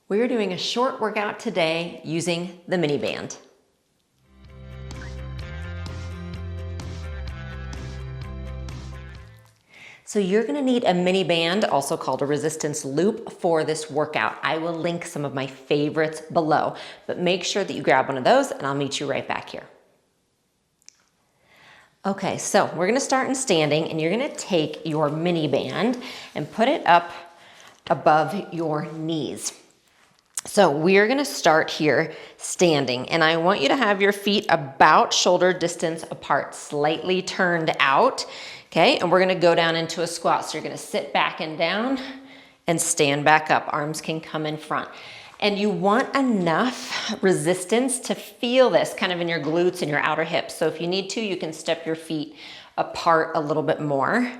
We're doing a short workout today using the mini band. So you're gonna need a mini band, also called a resistance loop, for this workout. I will link some of my favorites below, but make sure that you grab one of those and I'll meet you right back here. Okay, so we're gonna start in standing and you're gonna take your mini band and put it up above your knees. So we're gonna start here standing, and I want you to have your feet about shoulder distance apart, slightly turned out, okay? And we're gonna go down into a squat. So you're gonna sit back and down and stand back up. Arms can come in front. And you want enough resistance to feel this kind of in your glutes and your outer hips. So if you need to, you can step your feet apart a little bit more.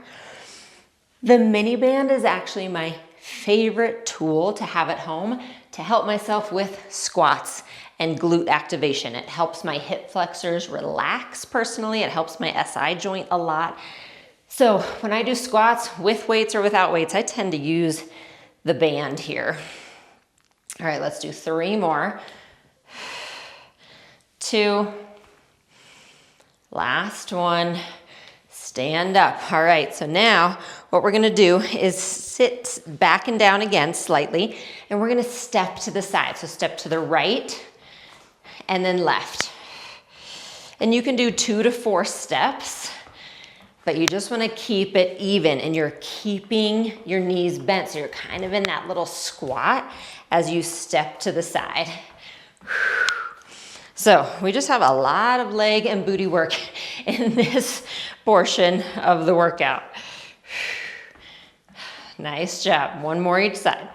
The mini band is actually my favorite tool to have at home to help myself with squats and glute activation. It helps my hip flexors relax personally. It helps my SI joint a lot. So when I do squats with weights or without weights, I tend to use the band here. All right, let's do 3 more. 2. Last one. Stand up. All right, so now what we're gonna do is sit back and down again slightly, and we're gonna step to the side. So step to the right and then left. And you can do 2 to 4 steps, but you just wanna keep it even, and you're keeping your knees bent. So you're kind of in that little squat as you step to the side. So we just have a lot of leg and booty work in this portion of the workout. Nice job. 1 more each side.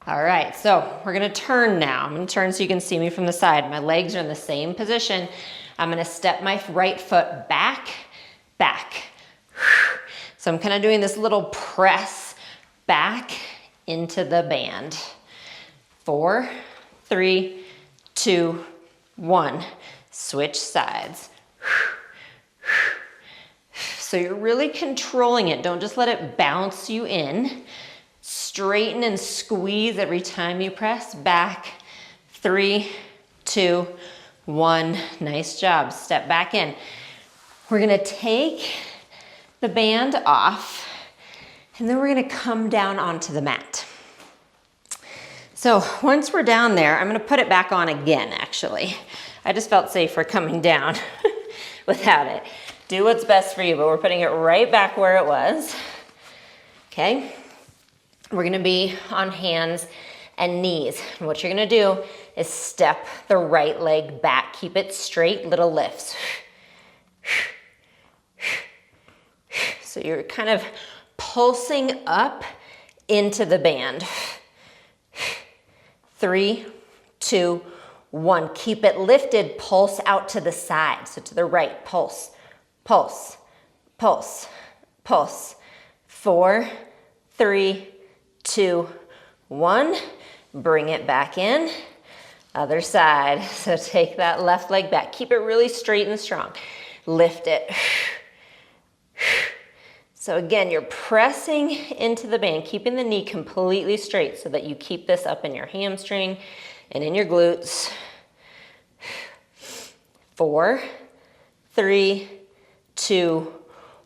All right, so we're gonna turn now. I'm gonna turn so you can see me from the side. My legs are in the same position. I'm gonna step my right foot back, back. So I'm kind of doing this little press back into the band. 4, 3, 2, 1. Switch sides. So you're really controlling it. Don't just let it bounce you in. Straighten and squeeze every time you press. Back. 3, 2, 1. Nice job. Step back in. We're gonna take the band off, and then we're gonna come down onto the mat. So once we're down there, I'm gonna put it back on again, actually. I just felt safer coming down without it. Do what's best for you, but we're putting it right back where it was. Okay? We're gonna be on hands and knees. And what you're gonna do is step the right leg back. Keep it straight, little lifts. So you're kind of pulsing up into the band. 3, 2, 1. Keep it lifted, pulse out to the side. So to the right, pulse, pulse, pulse, pulse. 4, 3, 2, 1. Bring it back in. Other side. So take that left leg back. Keep it really straight and strong. Lift it. So again, you're pressing into the band, keeping the knee completely straight so that you keep this up in your hamstring and in your glutes. 4, 3, 2,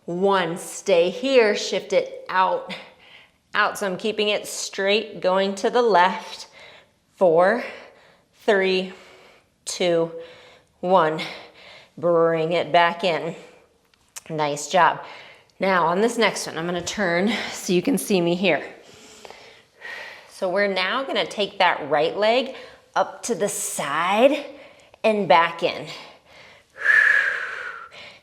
1. Stay here, shift it out, out. So I'm keeping it straight, going to the left. 4, 3, 2, 1. Bring it back in. Nice job. Now on this next one, I'm gonna turn so you can see me here. So we're now gonna take that right leg up to the side and back in.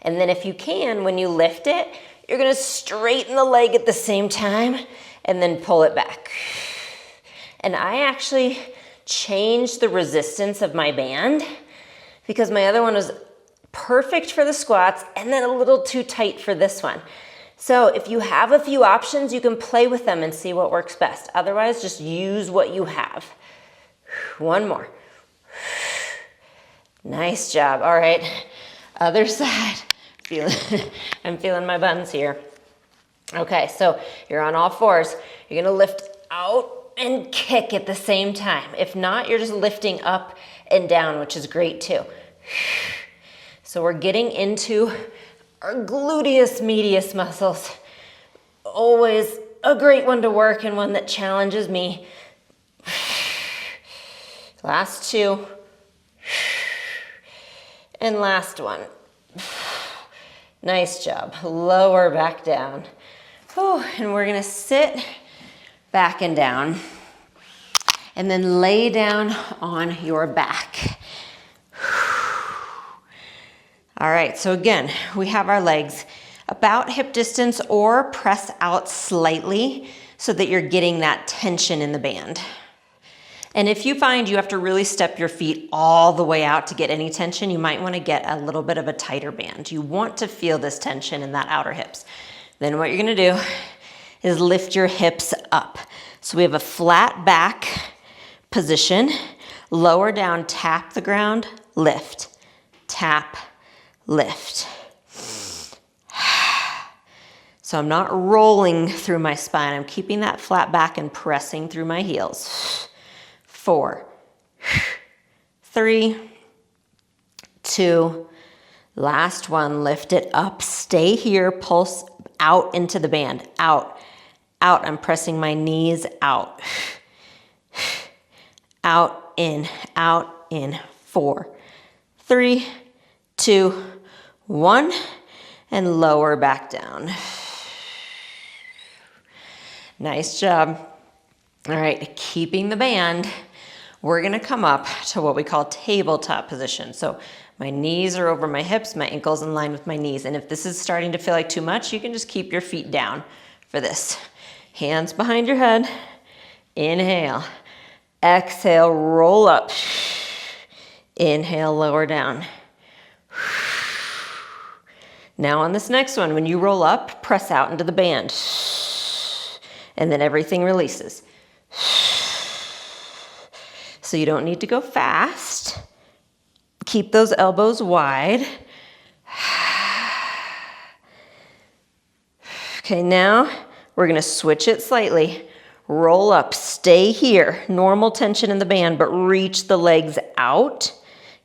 And then if you can, when you lift it, you're gonna straighten the leg at the same time and then pull it back. And I actually changed the resistance of my band because my other one was perfect for the squats and then a little too tight for this one. So if you have a few options, you can play with them and see what works best. Otherwise, just use what you have. 1 more. Nice job. All right, other side. I'm feeling my buns here. Okay, so you're on all fours. You're gonna lift out and kick at the same time. If not, you're just lifting up and down, which is great too. So we're getting into our gluteus medius muscles. Always a great one to work and one that challenges me. Last two. And last one. Nice job. Lower back down. Whew. And we're gonna sit back and down. And then lay down on your back. All right, so again, we have our legs about hip distance or press out slightly so that you're getting that tension in the band. And if you find you have to really step your feet all the way out to get any tension, you might want to get a little bit of a tighter band. You want to feel this tension in that outer hips. Then what you're going to do is lift your hips up. So we have a flat back position, lower down, tap the ground, lift, tap, lift. So I'm not rolling through my spine. I'm keeping that flat back and pressing through my heels. 4, 3, 2, last one, lift it up, stay here, pulse out into the band, out, out. I'm pressing my knees out, out, in, 4, 3, 2, 1, and lower back down. Nice job. All right, keeping the band, we're gonna come up to what we call tabletop position. So my knees are over my hips, my ankles in line with my knees. And if this is starting to feel like too much, you can just keep your feet down for this. Hands behind your head, inhale, exhale, roll up. Inhale, lower down. Now on this next one, when you roll up, press out into the band. And then everything releases. So you don't need to go fast. Keep those elbows wide. Okay, now we're gonna switch it slightly. Roll up, stay here. Normal tension in the band, but reach the legs out.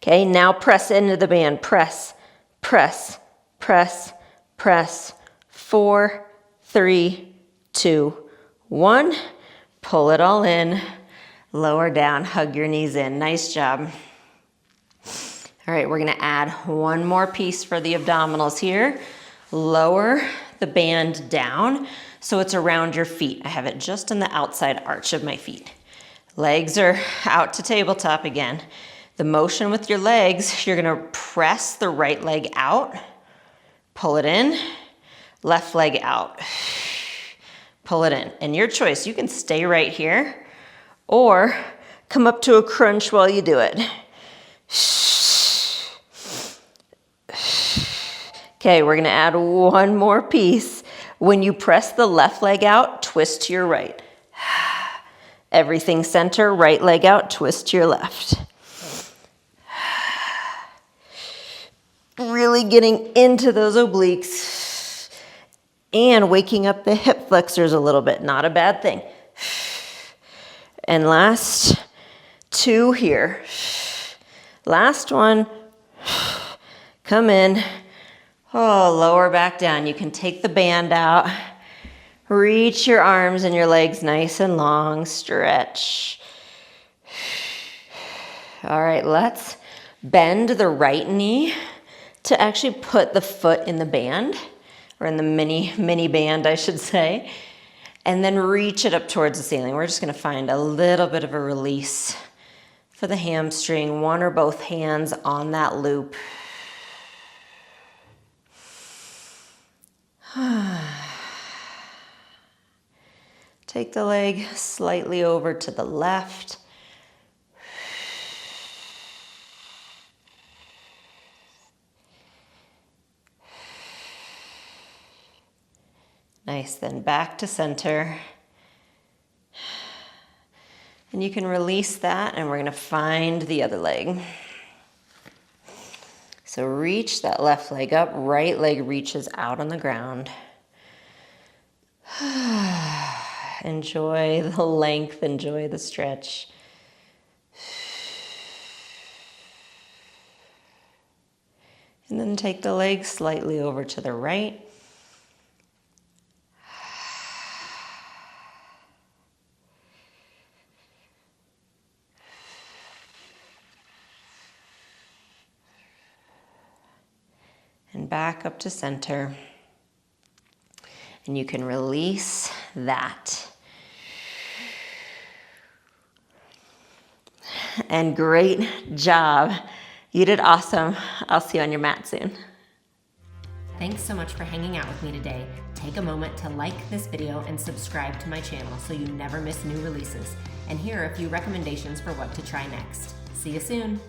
Okay, now press into the band. Press, press, press, press. 4, 3, 2, 1. Pull it all in. Lower down, hug your knees in. Nice job. All right, we're gonna add one more piece for the abdominals here. Lower the band down so it's around your feet. I have it just in the outside arch of my feet. Legs are out to tabletop again. The motion with your legs, you're gonna press the right leg out, pull it in, left leg out, pull it in. And your choice, you can stay right here or come up to a crunch while you do it. Okay, we're gonna add one more piece. When you press the left leg out, twist to your right. Everything center, right leg out, twist to your left. Really getting into those obliques and waking up the hip flexors a little bit, not a bad thing. And last two here. Last one, come in. Oh, lower back down. You can take the band out. Reach your arms and your legs nice and long. Stretch. All right, let's bend the right knee to actually put the foot in the band, or in the mini band, I should say. And then reach it up towards the ceiling. We're just gonna find a little bit of a release for the hamstring, one or both hands on that loop. Take the leg slightly over to the left. Nice, then back to center. And you can release that, and we're gonna find the other leg. So reach that left leg up, right leg reaches out on the ground. Enjoy the length, enjoy the stretch. And then take the legs slightly over to the right. And back up to center. And you can release that. And great job. You did awesome. I'll see you on your mat soon. Thanks so much for hanging out with me today. Take a moment to like this video and subscribe to my channel so you never miss new releases. And here are a few recommendations for what to try next. See you soon.